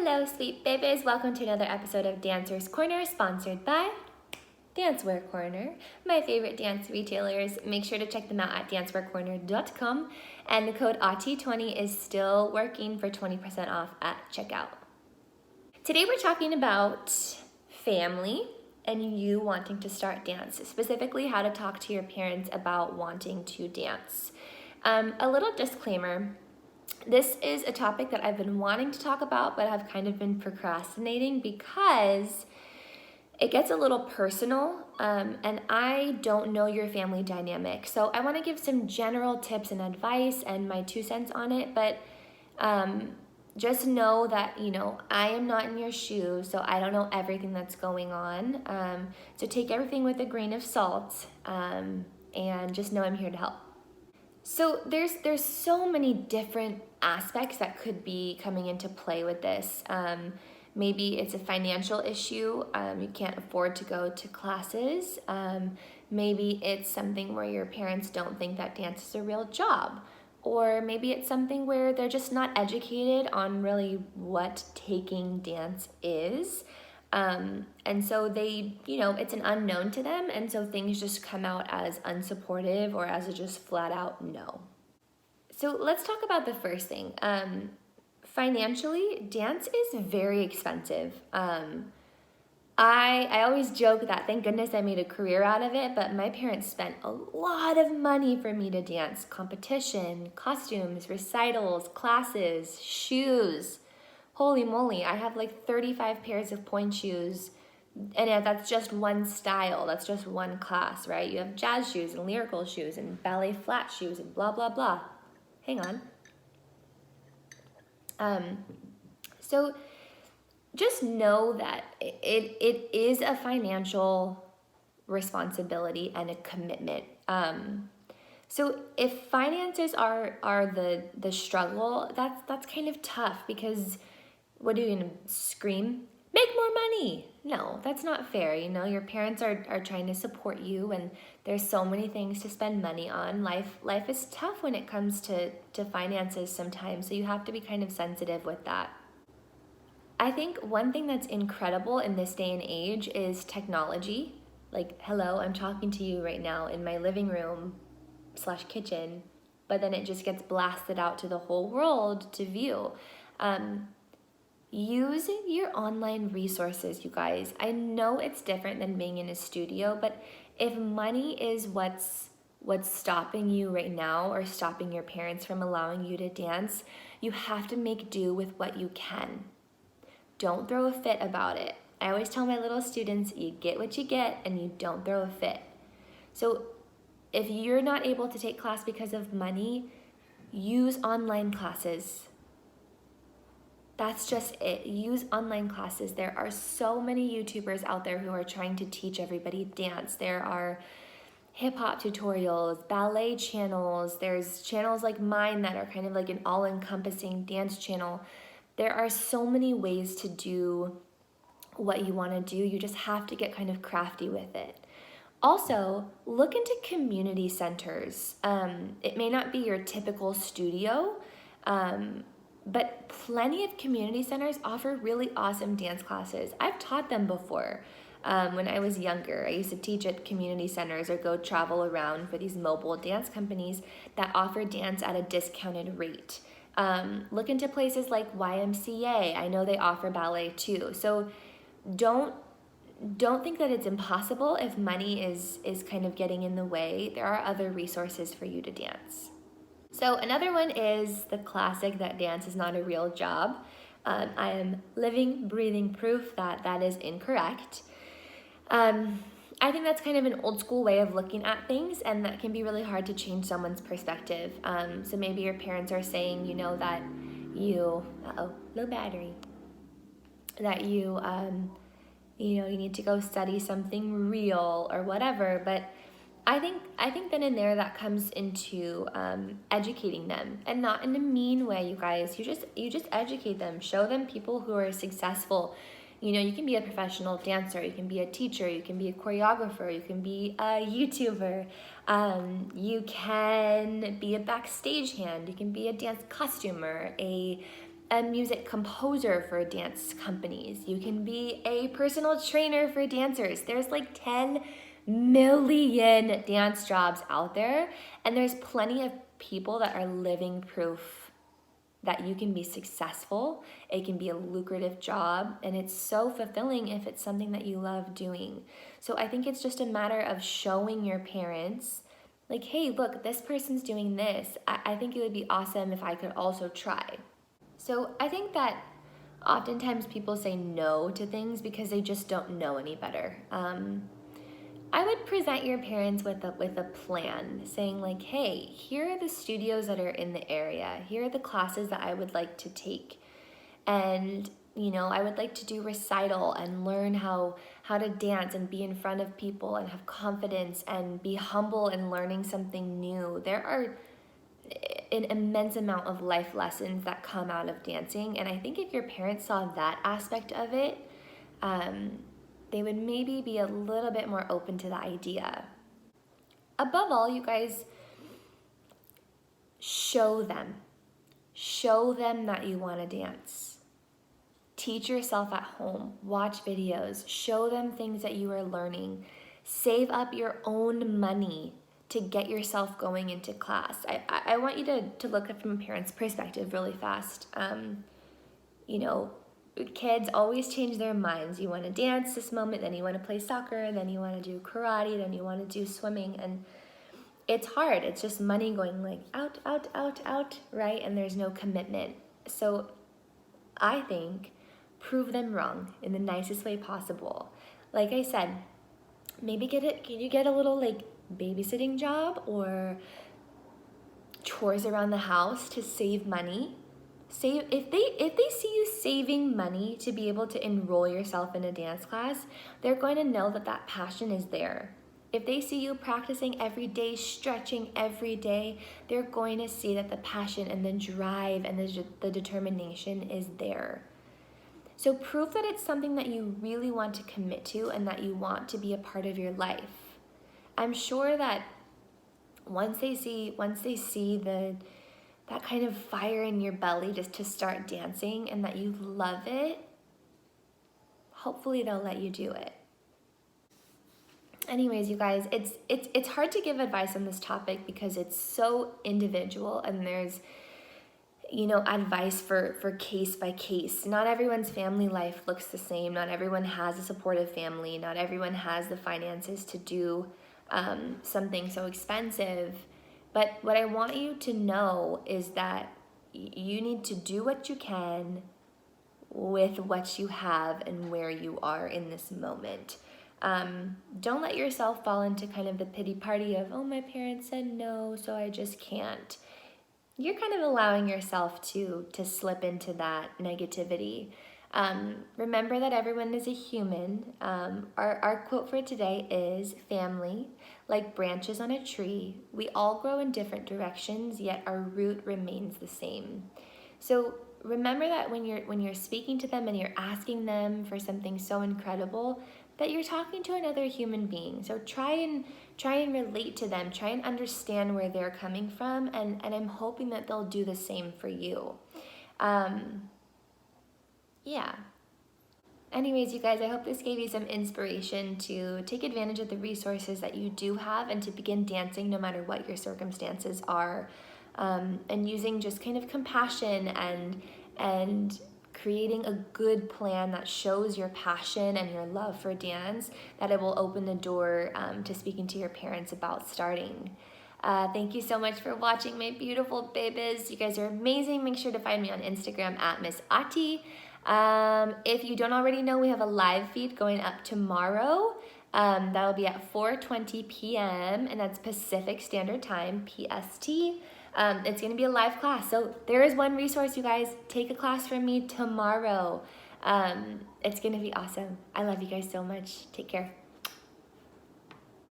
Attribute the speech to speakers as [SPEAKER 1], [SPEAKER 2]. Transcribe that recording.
[SPEAKER 1] Hello, sweet babies. Welcome to another episode of Dancer's Corner, sponsored by Dancewear Corner, my favorite dance retailers. Make sure to check them out at dancewearcorner.com, and the code AUTI20 is still working for 20% off at checkout. Today we're talking about family and you wanting to start dance, specifically how to talk to your parents about wanting to dance. A little disclaimer. This is a topic that I've been wanting to talk about, but I've kind of been procrastinating because it gets a little personal, and I don't know your family dynamic. So I want to give some general tips and advice and my 2 cents on it, but just know that, I am not in your shoes, so I don't know everything that's going on. So take everything with a grain of salt, and just know I'm here to help. So there's so many different aspects that could be coming into play with this. Maybe it's a financial issue. You can't afford to go to classes. Maybe it's something where your parents don't think that dance is a real job. Or maybe it's something where they're just not educated on really what taking dance is. And so they, it's an unknown to them, and so things just come out as unsupportive or as a just flat out no. So let's talk about the first thing. Financially, dance is very expensive. I always joke that thank goodness I made a career out of it, but my parents spent a lot of money for me to dance. Competition, costumes, recitals, classes, shoes. Holy moly, I have like 35 pairs of pointe shoes, and that's just one style, that's just one class, right? You have jazz shoes and lyrical shoes and ballet flat shoes and blah, blah, blah. Hang on. So just know that it is a financial responsibility and a commitment. So if finances are the struggle, that's kind of tough because what are you gonna scream? Make more money. No, that's not fair. Your parents are trying to support you, and there's so many things to spend money on. Life is tough when it comes to finances sometimes, so you have to be kind of sensitive with that. I think one thing that's incredible in this day and age is technology. Like, hello, I'm talking to you right now in my living room / kitchen, but then it just gets blasted out to the whole world to view. Use your online resources, you guys. I know it's different than being in a studio, but if money is what's stopping you right now or stopping your parents from allowing you to dance, you have to make do with what you can. Don't throw a fit about it. I always tell my little students, you get what you get and you don't throw a fit. So if you're not able to take class because of money, use online classes. That's just it. Use online classes. There are so many YouTubers out there who are trying to teach everybody dance. There are hip-hop tutorials, ballet channels. There's channels like mine that are kind of like an all-encompassing dance channel. There are so many ways to do what you want to do. You just have to get kind of crafty with it. Also, look into community centers. It may not be your typical studio, but plenty of community centers offer really awesome dance classes. I've taught them before. When I was younger, I used to teach at community centers or go travel around for these mobile dance companies that offer dance at a discounted rate. Look into places like YMCA. I know they offer ballet too. So don't think that it's impossible if money is kind of getting in the way. There are other resources for you to dance. So another one is the classic that dance is not a real job. I am living, breathing proof that is incorrect. I think that's kind of an old school way of looking at things, and that can be really hard to change someone's perspective. So maybe your parents are saying, that you, low battery, that you need to go study something real or whatever, but I think then and there that comes into educating them, and not in a mean way, you guys. You just educate them, show them people who are successful. You can be a professional dancer, you can be a teacher, you can be a choreographer, you can be a YouTuber, you can be a backstage hand, you can be a dance costumer, a a music composer for dance companies. You can be a personal trainer for dancers. There's like 10 million dance jobs out there, and there's plenty of people that are living proof that you can be successful. It can be a lucrative job, and it's so fulfilling if it's something that you love doing. So I think it's just a matter of showing your parents, like, hey, look, this person's doing this. I think it would be awesome if I could also try. So I think that oftentimes people say no to things because they just don't know any better. I would present your parents with a plan, saying like, hey, here are the studios that are in the area. Here are the classes that I would like to take. And, I would like to do recital and learn how to dance and be in front of people and have confidence and be humble in learning something new. There are an immense amount of life lessons that come out of dancing. And I think if your parents saw that aspect of it, they would maybe be a little bit more open to the idea. Above all, you guys, show them. Show them that you want to dance. Teach yourself at home. Watch videos. Show them things that you are learning. Save up your own money to get yourself going into class. I want you to look at it from a parent's perspective really fast. Kids always change their minds. You want to dance this moment, then you want to play soccer, then you want to do karate, then you want to do swimming, and it's hard. It's just money going like out, out, out, out, right? And there's no commitment. So I think prove them wrong in the nicest way possible. Like I said, maybe can you get a little like babysitting job or chores around the house to save money. If they see you saving money to be able to enroll yourself in a dance class, they're going to know that passion is there. If they see you practicing every day, stretching every day, they're going to see that the passion and the drive and the determination is there. So prove that it's something that you really want to commit to and that you want to be a part of your life. I'm sure that once they see that kind of fire in your belly just to start dancing and that you love it, hopefully they'll let you do it. Anyways, you guys, it's hard to give advice on this topic because it's so individual and there's advice for case by case. Not everyone's family life looks the same. Not everyone has a supportive family. Not everyone has the finances to do something so expensive. But what I want you to know is that you need to do what you can with what you have and where you are in this moment. Don't let yourself fall into kind of the pity party of, oh, my parents said no, so I just can't. You're kind of allowing yourself to slip into that negativity. Remember that everyone is a human. Our quote for today is, family, like branches on a tree, we all grow in different directions, yet our root remains the same. So remember that when you're speaking to them and you're asking them for something so incredible, that you're talking to another human being. So try and relate to them, try and understand where they're coming from, and I'm hoping that they'll do the same for you. Yeah. Anyways, you guys, I hope this gave you some inspiration to take advantage of the resources that you do have and to begin dancing no matter what your circumstances are, and using just kind of compassion and creating a good plan that shows your passion and your love for dance, that it will open the door to speaking to your parents about starting. Thank you so much for watching, my beautiful babies. You guys are amazing. Make sure to find me on Instagram at Miss Ati. If you don't already know, we have a live feed going up tomorrow. That'll be at 4:20 p.m. and that's Pacific Standard Time, PST. It's going to be a live class. So there is one resource, you guys. Take a class from me tomorrow. It's going to be awesome. I love you guys so much. Take care.